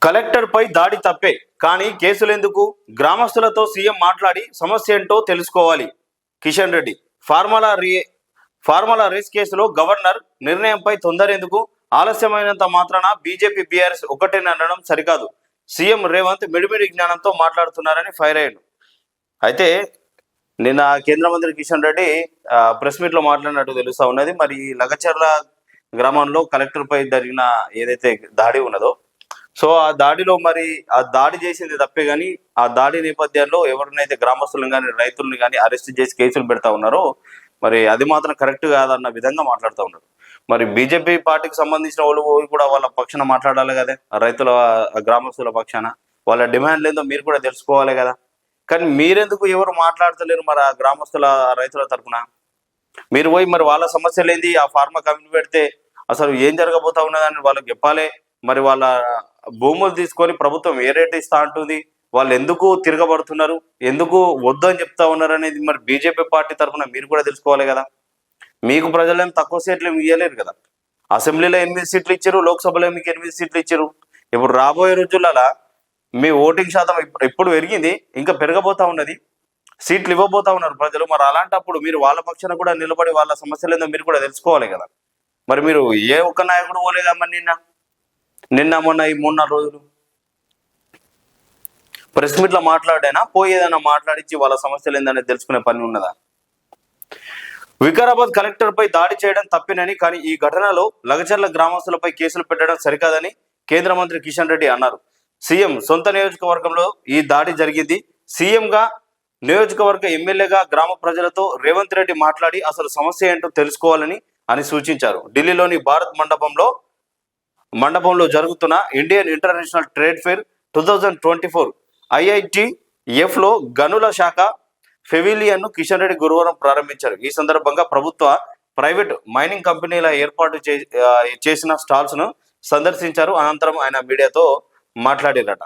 కలెక్టర్పై దాడి తప్పే, కానీ కేసులెందుకు? గ్రామస్తులతో సీఎం మాట్లాడి సమస్య ఏంటో తెలుసుకోవాలి. కిషన్ రెడ్డి. ఫార్ములా రేస్ కేసులో గవర్నర్ నిర్ణయంపై తొందరెందుకు? ఆలస్యమైనంత మాత్రాన బీజేపీ బీఆర్ఎస్ ఒకటేనడం సరికాదు. సీఎం రేవంత్ మిడిమిడి జ్ఞానంతో మాట్లాడుతున్నారని ఫైర్ అయ్యాడు. అయితే నిన్న కేంద్ర మంత్రి కిషన్ రెడ్డి ప్రెస్ మీట్ లో మాట్లాడినట్టు తెలుస్తా ఉన్నది. మరి లగచర్ల గ్రామంలో కలెక్టర్పై జరిగిన ఏదైతే దాడి ఉన్నదో, సో ఆ దాడిలో మరి ఆ దాడి చేసింది తప్పే, కానీ ఆ దాడి నేపథ్యంలో ఎవరినైతే గ్రామస్తులను కానీ రైతులను కానీ అరెస్ట్ చేసి కేసులు పెడతా ఉన్నారో, మరి అది మాత్రం కరెక్ట్ కాదన్న విధంగా మాట్లాడుతూ ఉన్నారు. మరి బీజేపీ పార్టీకి సంబంధించిన వాళ్ళు కూడా వాళ్ళ పక్షాన మాట్లాడాలి కదా, రైతుల గ్రామస్తుల పక్షాన వాళ్ళ డిమాండ్లు ఏందో మీరు కూడా తెలుసుకోవాలి కదా. కానీ మీరెందుకు ఎవరు మాట్లాడతలేరు? మరి ఆ గ్రామస్తుల రైతుల తరఫున మీరు పోయి మరి వాళ్ళ సమస్యలు ఏంది, ఆ ఫార్మా కమిటీ పెడితే అసలు ఏం జరగబోతా ఉన్నదని వాళ్ళకి చెప్పాలి. మరి వాళ్ళ భూములు తీసుకొని ప్రభుత్వం ఏ రేటు ఇస్తా అంటుంది, వాళ్ళు ఎందుకు తిరగబడుతున్నారు, ఎందుకు వద్దు అని చెప్తా ఉన్నారు అనేది మరి బీజేపీ పార్టీ తరఫున మీరు కూడా తెలుసుకోవాలి కదా. మీకు ప్రజలేం తక్కువ సీట్లు ఇవ్వలేరు కదా. అసెంబ్లీలో 8 సీట్లు ఇచ్చారు, లోక్సభలో మీకు 8 సీట్లు ఇచ్చారు. ఇప్పుడు రాబోయే రోజులలో మీ ఓటింగ్ శాతం ఇప్పుడు పెరిగింది, ఇంకా పెరగబోతా ఉన్నది, సీట్లు ఇవ్వబోతా ఉన్నారు ప్రజలు. మరి అలాంటప్పుడు మీరు వాళ్ళ పక్షాన కూడా నిలబడి వాళ్ళ సమస్యలు ఏందో మీరు కూడా తెలుసుకోవాలి కదా. మరి మీరు ఏ ఒక్క నాయకుడు పోలేదమ్మా నిన్న మొన్న ఈ 3-4 రోజులు ప్రెస్ మీట్లో మాట్లాడైనా పోయేదైనా మాట్లాడించి వాళ్ళ సమస్యలు ఏందనేది తెలుసుకునే పని ఉన్నదా? వికారాబాద్ కలెక్టర్పై దాడి చేయడం తప్పినని, కానీ ఈ ఘటనలో లగచర్ల గ్రామస్తులపై కేసులు పెట్టడం సరికాదని కేంద్ర మంత్రి కిషన్ రెడ్డి అన్నారు. సీఎం సొంత నియోజకవర్గంలో ఈ దాడి జరిగింది. సీఎంగా, నియోజకవర్గ ఎమ్మెల్యేగా గ్రామ ప్రజలతో రేవంత్ రెడ్డి మాట్లాడి అసలు సమస్య ఏంటో తెలుసుకోవాలని సూచించారు. ఢిల్లీలోని భారత్ మండపంలో జరుగుతున్న Indian international trade fair 2024 IITF లో గనుల శాఖ పెవిలియన్ ను కిషన్ రెడ్డి గురువారం ప్రారంభించారు. ఈ సందర్భంగా ప్రభుత్వ, ప్రైవేట్ మైనింగ్ కంపెనీల ఏర్పాటు చేసిన స్టాల్స్ ను సందర్శించారు. అనంతరం ఆయన మీడియాతో మాట్లాడారట.